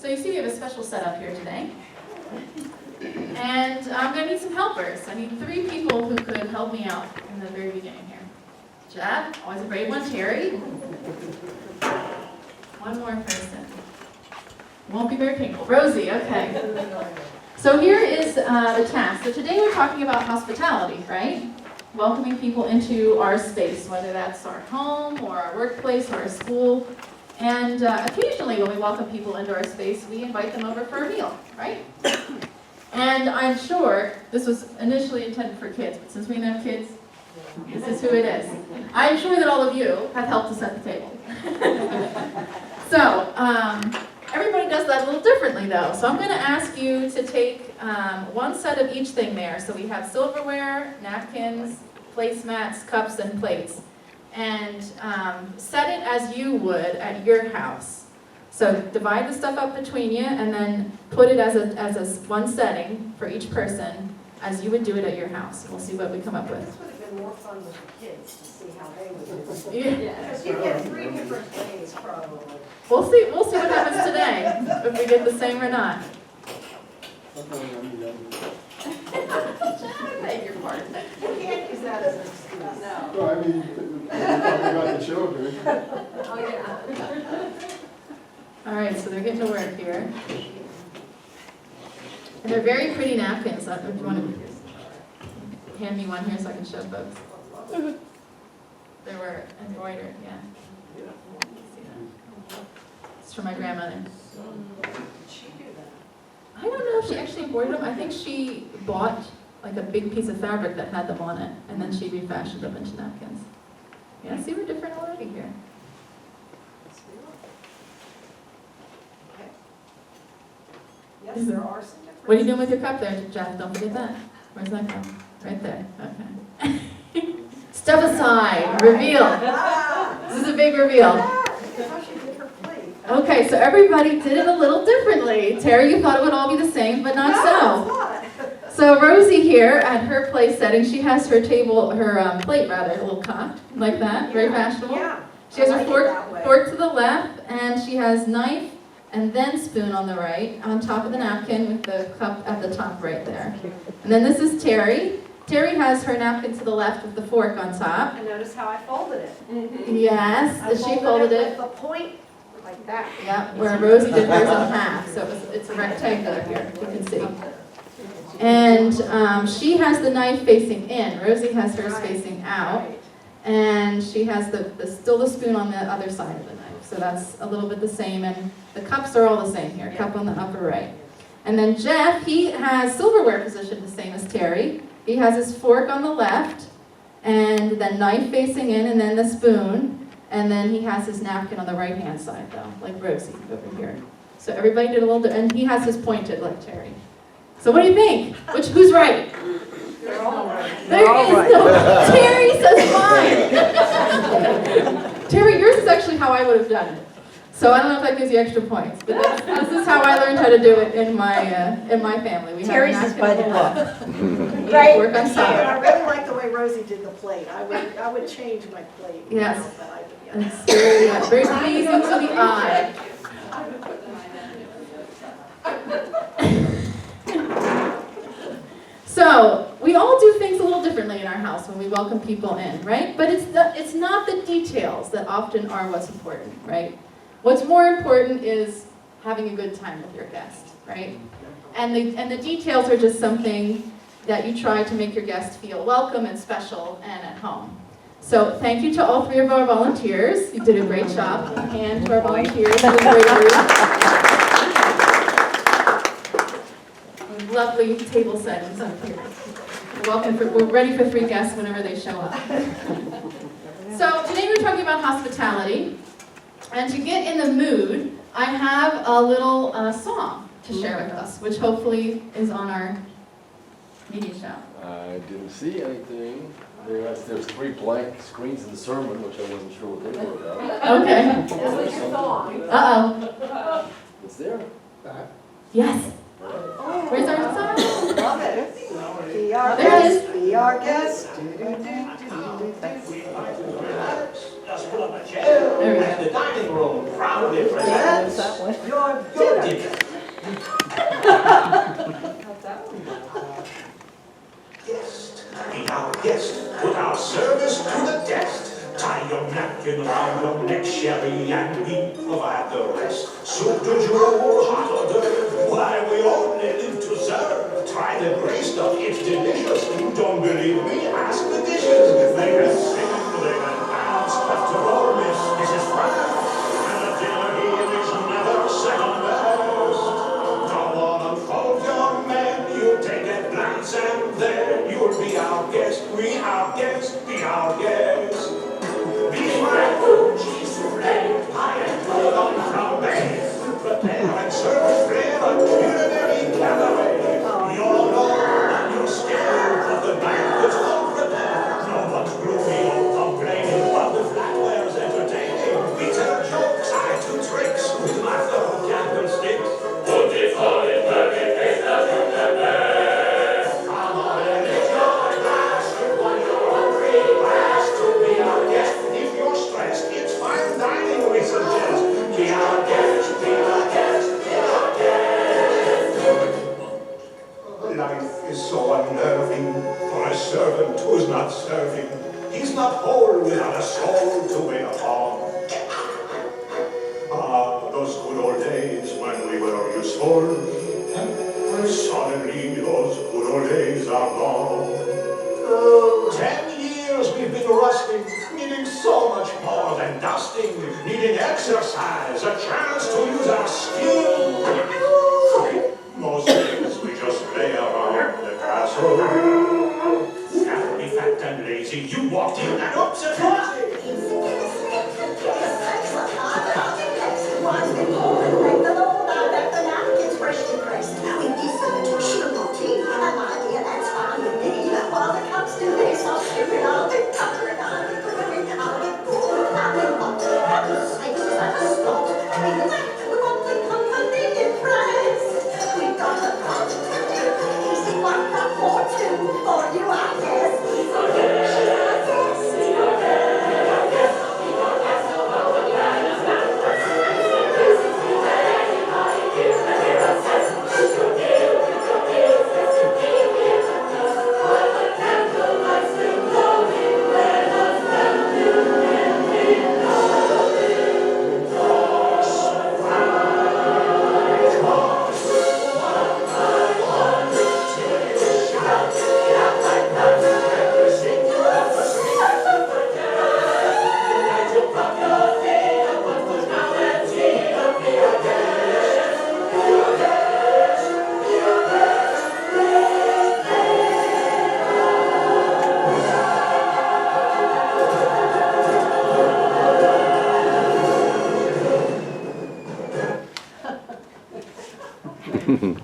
So you see we have a special setup here today. And I'm going to need some helpers. I need 3 people who could help me out in the very beginning here. Jeff, always a brave one. Terry. One more person. Won't be very painful. Rosie, okay. So here is the task. So today we're talking about hospitality, right? Welcoming people into our space, whether that's our home or our workplace or our school. And occasionally when we welcome people into our space, we invite them over for a meal, right? And I'm sure this was initially intended for kids, but since we didn't have kids, this is who it is. I'm sure that all of you have helped to set the table. So, everybody does that a little differently though. So I'm going to ask you to take one set of each thing there. So we have silverware, napkins, placemats, cups, and plates. And set it as you would at your house. So divide the stuff up between you and then put it as a one setting for each person as you would do it at your house. We'll see what we come up with. This would have been more fun with the kids to see how they would do it. Yeah. Because you get 3 different ways probably. We'll see what happens today, if we get the same or not. I beg your pardon. You can't use that as an excuse. No. Well, I mean, we're talking about the children. Oh, yeah. All right, so they're getting to work here. And they're very pretty napkins. If you want to hand me one here so I can show folks. They were embroidered, yeah. See that? It's from my grandmother. I don't know if she actually embroidered them. I think she bought like a big piece of fabric that had them on it, and then she refashioned them into napkins. Yeah, see, we're different already here. Yes, there are some differences. What are you doing with your cup there, Jeff? Don't forget that. Where's that cup? Right there. Okay. Step aside. Reveal. This is a big reveal. That's how she did her plate. Okay, so everybody did it a little differently. Terry, you thought it would all be the same, but not so. So Rosie here at her place setting, she has her table, her plate rather, a little cocked like that, very fashionable. Yeah. She has I her like it that way. fork to the left, and she has knife and then spoon on the right, on top of the napkin with the cup at the top right there. And then this is Terry. Terry has her napkin to the left with the fork on top. And notice how I folded it. Yes, she folded it. with the point like that. Yeah, where Rosie did hers in half, so it's a rectangular here, you can see. And she has the knife facing in. Rosie has hers facing out. Right. And she has still the spoon on the other side of the knife. So that's a little bit the same. And the cups are all the same here, cup on the upper right. And then Jeff, he has silverware positioned the same as Terry. He has his fork on the left, and then knife facing in, and then the spoon. And then he has his napkin on the right-hand side, though, like Rosie over here. So everybody did a little, and he has his pointed like Terry. So what do you think? Who's right? They're all right. There is no. Terry says mine. Terry, yours is actually how I would have done it. So I don't know if that gives you extra points, but this is how I learned how to do it in my family. We Terry's have is by the book. Right. Work on And top. I really like the way Rosie did the plate. I would change my plate. Yes. now that I did. It's very pleasing to the eye. So, we all do things a little differently in our house when we welcome people in, right? But it's not the details that often are what's important, right? What's more important is having a good time with your guest, right? And the details are just something that you try to make your guest feel welcome and special and at home. So thank you to all 3 of our volunteers. You did a great job. And to our volunteers, it was a great group. Lovely table settings up here. We're ready for 3 guests whenever they show up. So today we're talking about hospitality. And to get in the mood, I have a little song to share with us, which hopefully is on our media show. I didn't see anything. There's 3 blank screens in the sermon, which I wasn't sure what they were about. Okay. That was your song. Uh-oh. It's there. Yes. Where's our song? Love it. Be our There it is. guest. Be our guest. There we go. The dining room proudly Let presents your dinner. Guest, be our guest, put our service to the test. Tie your napkin around your neck, sherry, and we provide the rest. Soup du jour, hot hors d'oeuvre, why we only live to serve. Try the gray stuff, it's delicious. Don't believe me? Ask the dishes. They can sing, they can dance. After all, miss, this is France. And the dinner here is never second best. Come on, unfold your man, you take a glance and there you'll be our guest. We our guest, be our guest. Beef fried food, cheese soufflé, pie and cordon flambé. Prepare and serve with flair, a culinary cabaret. You're alone and you're scared, but the banquet's all prepared. No one's gloomy or complaining, but the flatware's entertaining. We tell jokes, I do tricks with my fellow candlesticks. Come on and lift your glass, you've won your own free pass to be our guest. If you're stressed, it's fine dining we suggest. Be our guest, be our guest, be our guest. Life is so unnerving for a servant who's not serving. He's not whole without a soul to wait upon. Ah, those good old days when we were useful. Suddenly those good old days are gone. 10 years we've been rusting, needing so much more than dusting, needing exercise, a chance to use our skill. Most days we just lay around the castle. Scary, fat and lazy, you walked in and oops, it was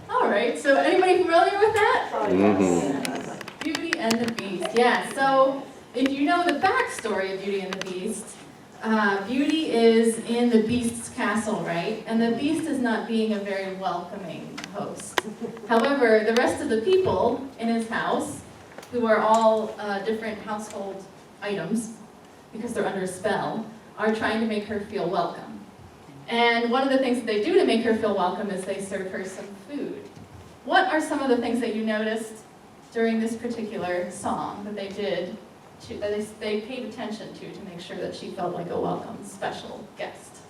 All right, so anybody familiar with that? Yes. Beauty and the Beast. Yeah, so if you know the backstory of Beauty and the Beast, Beauty is in the Beast's castle, right? And the Beast is not being a very welcoming host. However, the rest of the people in his house, who are all different household items, because they're under a spell, are trying to make her feel welcome. And one of the things that they do to make her feel welcome is they serve her some food. What are some of the things that you noticed during this particular song that they did, that they paid attention to make sure that she felt like a welcome, special guest?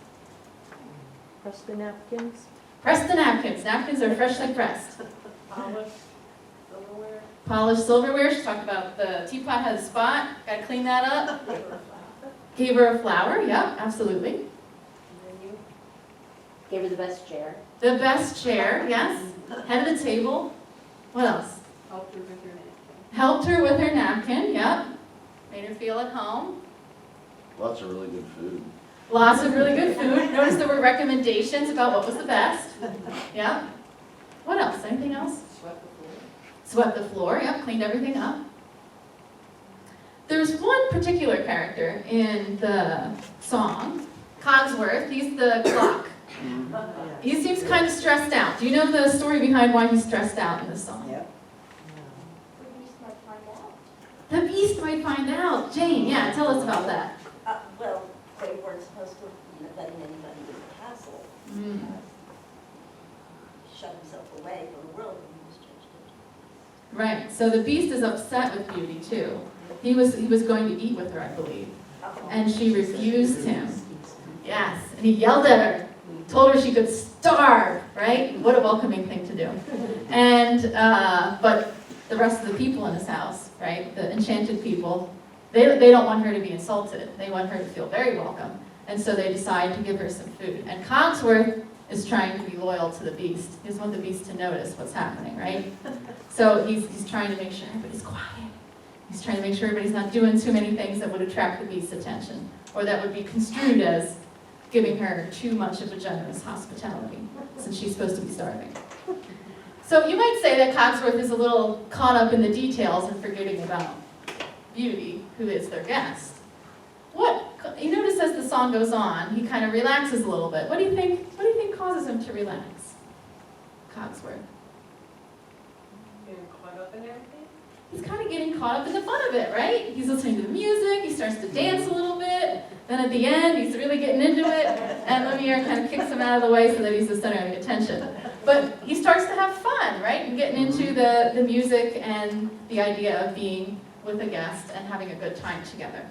Press the napkins. Press the napkins. Napkins are freshly pressed. Polished silverware. Polished silverware. She talked about the teapot had a spot. Got to clean that up. Gave her a flower. Yeah, absolutely. Gave her the best chair. The best chair. Yes. Head of the table. What else? Helped her with her napkin. Helped her with her napkin. Yep. Made her feel at home. Lots of really good food. Lots of really good food. Notice there were recommendations about what was the best. Yep. What else? Anything else? Swept the floor. Swept the floor. Yep. Cleaned everything up. There's one particular character in the song, Cogsworth. He's the clock. He seems kind of stressed out. Do you know the story behind why he's stressed out in this song? Yep. The Beast might find out. Jane, yeah, tell us about that. Well, they weren't supposed to be letting anybody in the castle. himself away from the world when he was judged. Right, so the beast is upset with Beauty too. He was going to eat with her, I believe, and she refused him. Yes, and he yelled at her, told her she could starve, right? What a welcoming thing to do. And, but the rest of the people in his house, right, the enchanted people, they don't want her to be insulted. They want her to feel very welcome. And so they decide to give her some food. And Cogsworth is trying to be loyal to the beast. He doesn't want the beast to notice what's happening, right? So he's trying to make sure everybody's quiet. He's trying to make sure everybody's not doing too many things that would attract the beast's attention, or that would be construed as giving her too much of a generous hospitality, since she's supposed to be starving. So you might say that Cogsworth is a little caught up in the details and forgetting about Beauty, who is their guest. You notice as the song goes on, he kind of relaxes a little bit. What do you think causes him to relax? Cogsworth. Getting caught up in everything? He's kind of getting caught up in the fun of it, right? He's listening to the music, he starts to dance a little bit, then at the end, he's really getting into it, and Lumiere kind of kicks him out of the way so that he's the center of attention. But he starts to have fun, right? And getting into the music and the idea of being with a guest and having a good time together.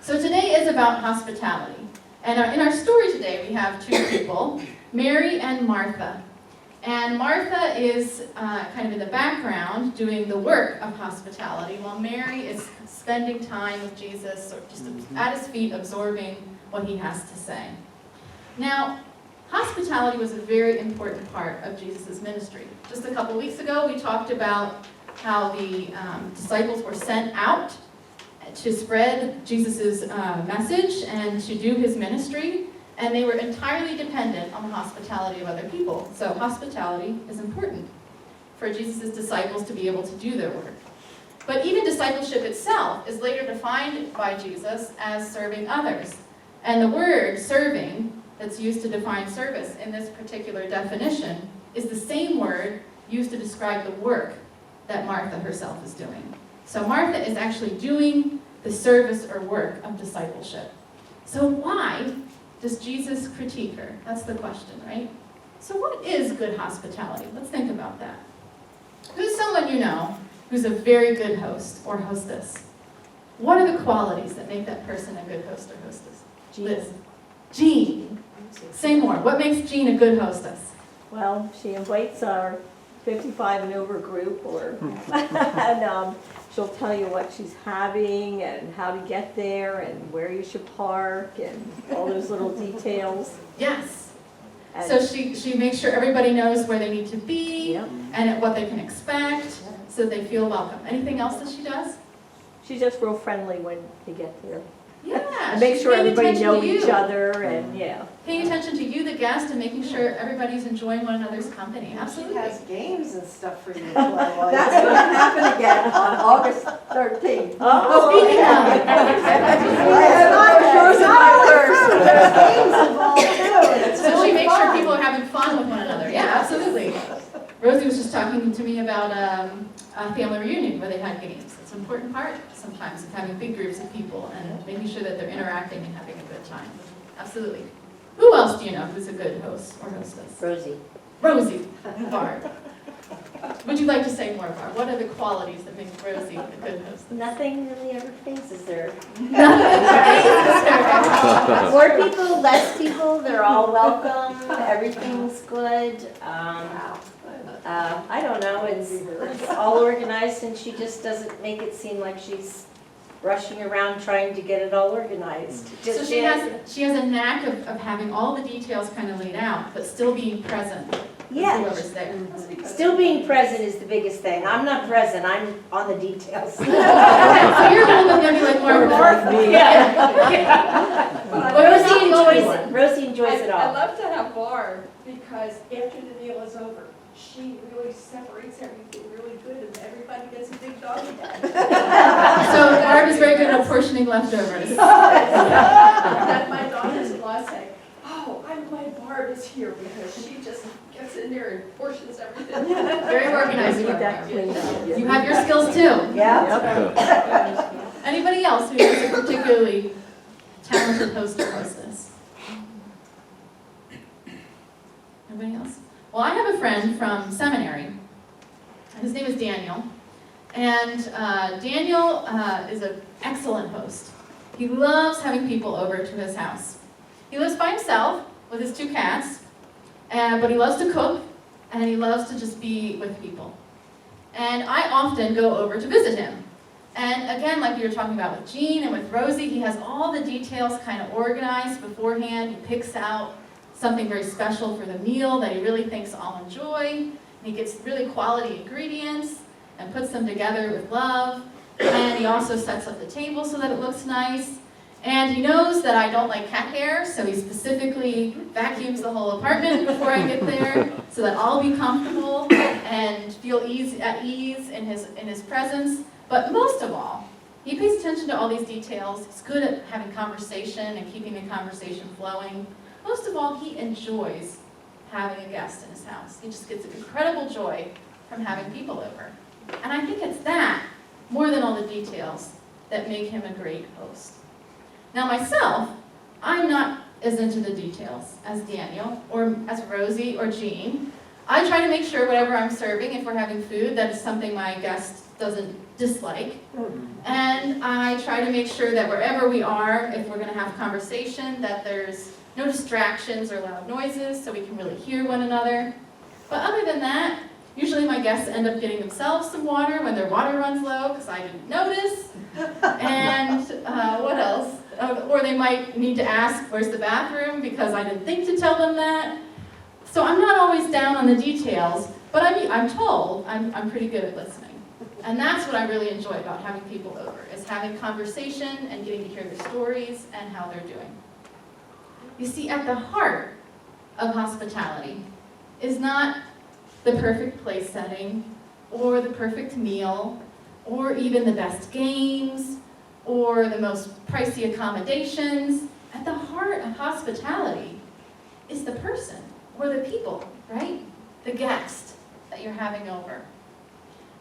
So today is about hospitality. And in our story today, we have two people, Mary and Martha. And Martha is kind of in the background doing the work of hospitality, while Mary is spending time with Jesus, or just at his feet, absorbing what he has to say. Now, hospitality was a very important part of Jesus' ministry. Just a couple weeks ago, we talked about how the disciples were sent out to spread Jesus' message and to do his ministry. And they were entirely dependent on the hospitality of other people. So hospitality is important for Jesus' disciples to be able to do their work. But even discipleship itself is later defined by Jesus as serving others. And the word serving that's used to define service in this particular definition is the same word used to describe the work that Martha herself is doing. So Martha is actually doing the service or work of discipleship. So why does Jesus critique her? That's the question, right? So what is good hospitality? Let's think about that. Who's someone you know who's a very good host or hostess? What are the qualities that make that person a good host or hostess? Liz. Jean. Say more. What makes Jean a good hostess? Well, she invites our 55 and over group, and she'll tell you what she's having and how to get there and where you should park and all those little details. Yes. And So she makes sure everybody knows where they need to be Yep. and what they can expect so they feel welcome. Anything else that she does? She's just real friendly when you get there. Yeah. And make she's sure paying everybody attention know to each you. other and Paying attention to you, the guest, and making sure everybody's enjoying one another's company. She Absolutely. has games and stuff for you to play while That's you're going to happen again on August 13th. Oh, Speaking of, so she makes sure people are having fun with one another. Yeah, absolutely. Rosie was just talking to me about a family reunion where they had games. It's an important part sometimes of having big groups of people and making sure that they're interacting and having a good time. Absolutely. Who else do you know who's a good host or hostess? Rosie. Rosie, Barb. Would you like to say more, Barb? What are the qualities that make Rosie a good hostess? Nothing really ever phases her. Nothing. More people, less people, they're all welcome, everything's good. I don't know, it's all organized and she just doesn't make it seem like she's rushing around trying to get it all organized. So she has a knack of having all the details kind of laid out, but still being present with Yeah, whoever's there. still being present is the biggest thing. I'm not present, I'm on the details. So you're a little bit maybe like Martha. Yeah. Rosie enjoys it, Rosie enjoys it I all. love to have Barb because after the meal is over, she really separates everything really good and everybody gets a big doggy bag. So Barb is very good at apportioning leftovers. And my daughters-in-law say, oh, I'm glad Barb is here because she just gets in there and portions everything. Very organized. Need Barb. that cleaned up. You have your skills too. Yeah. Anybody else who is a particularly talented host or hostess? Anybody else? Well, I have a friend from seminary. His name is Daniel. And Daniel is an excellent host. He loves having people over to his house. He lives by himself with his 2 cats, but he loves to cook, and he loves to just be with people. And I often go over to visit him. And again, like we were talking about with Jean and with Rosie, he has all the details kind of organized beforehand. He picks out something very special for the meal that he really thinks I'll enjoy. And he gets really quality ingredients and puts them together with love. And he also sets up the table so that it looks nice. And he knows that I don't like cat hair, so he specifically vacuums the whole apartment before I get there so that I'll be comfortable and feel at ease in his presence. But most of all, he pays attention to all these details. He's good at having conversation and keeping the conversation flowing. Most of all, he enjoys having a guest in his house. He just gets incredible joy from having people over. And I think it's that, more than all the details, that make him a great host. Now myself, I'm not as into the details as Daniel, or as Rosie, or Jean. I try to make sure whatever I'm serving, if we're having food, that is something my guest doesn't dislike. And I try to make sure that wherever we are, if we're going to have conversation, that there's no distractions or loud noises, so we can really hear one another. But other than that, usually my guests end up getting themselves some water when their water runs low, because I didn't notice. And what else? Or they might need to ask, where's the bathroom, because I didn't think to tell them that. So I'm not always down on the details, but I'm told I'm pretty good at listening. And that's what I really enjoy about having people over, is having conversation and getting to hear their stories and how they're doing. You see, at the heart of hospitality is not the perfect place setting, or the perfect meal, or even the best games, or the most pricey accommodations. At the heart of hospitality is the person, or the people, right? The guest that you're having over.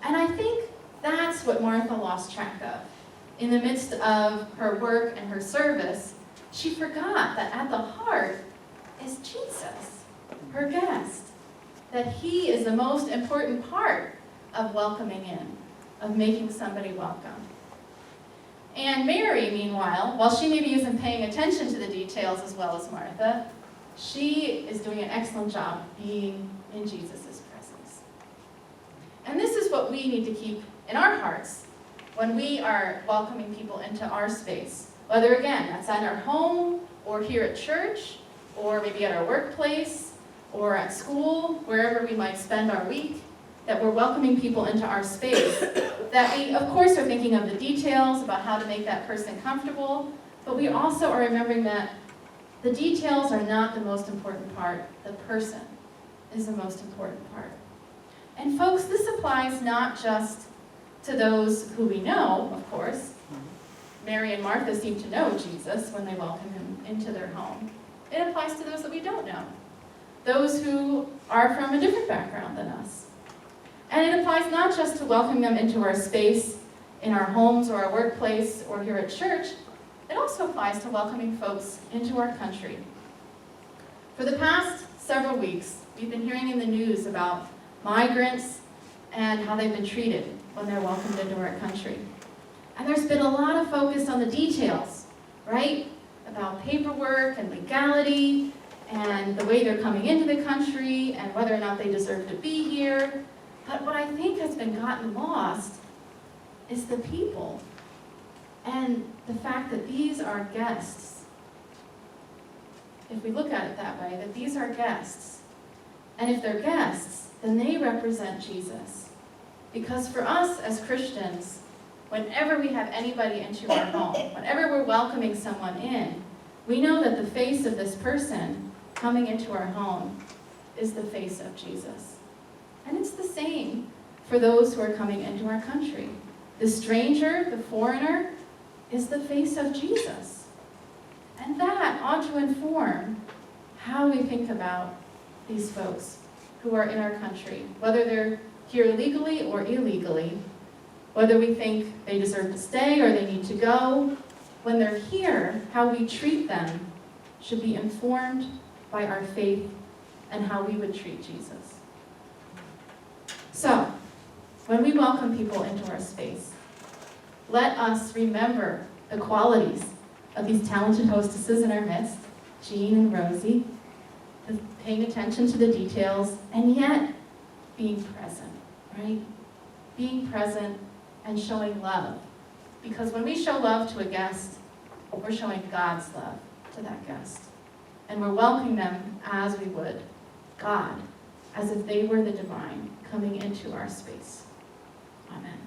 And I think that's what Martha lost track of. In the midst of her work and her service, she forgot that at the heart is Jesus, her guest. That he is the most important part of welcoming in, of making somebody welcome. And Mary, meanwhile, while she maybe isn't paying attention to the details as well as Martha, she is doing an excellent job being in Jesus' presence. And this is what we need to keep in our hearts when we are welcoming people into our space. Whether, again, that's at our home, or here at church, or maybe at our workplace, or at school, wherever we might spend our week, that we're welcoming people into our space. That we, of course, are thinking of the details about how to make that person comfortable, but we also are remembering that the details are not the most important part. The person is the most important part. And folks, this applies not just to those who we know, of course. Mary and Martha seem to know Jesus when they welcome him into their home. It applies to those that we don't know. Those who are from a different background than us. And it applies not just to welcoming them into our space, in our homes or our workplace or here at church, it also applies to welcoming folks into our country. For the past several weeks, we've been hearing in the news about migrants and how they've been treated when they're welcomed into our country. And there's been a lot of focus on the details, right? About paperwork and legality, and the way they're coming into the country, and whether or not they deserve to be here. But what I think has been gotten lost is the people, and the fact that these are guests. If we look at it that way, that these are guests. And if they're guests, then they represent Jesus. Because for us as Christians, whenever we have anybody into our home, whenever we're welcoming someone in, we know that the face of this person coming into our home is the face of Jesus. And it's the same for those who are coming into our country. The stranger, the foreigner, is the face of Jesus. And that ought to inform how we think about these folks who are in our country, whether they're here legally or illegally, whether we think they deserve to stay or they need to go. When they're here, how we treat them should be informed by our faith and how we would treat Jesus. So, when we welcome people into our space, let us remember the qualities of these talented hostesses in our midst, Jean and Rosie, paying attention to the details, and yet being present, right? Being present and showing love. Because when we show love to a guest, we're showing God's love to that guest. And we're welcoming them as we would God, as if they were the divine coming into our space. Amen.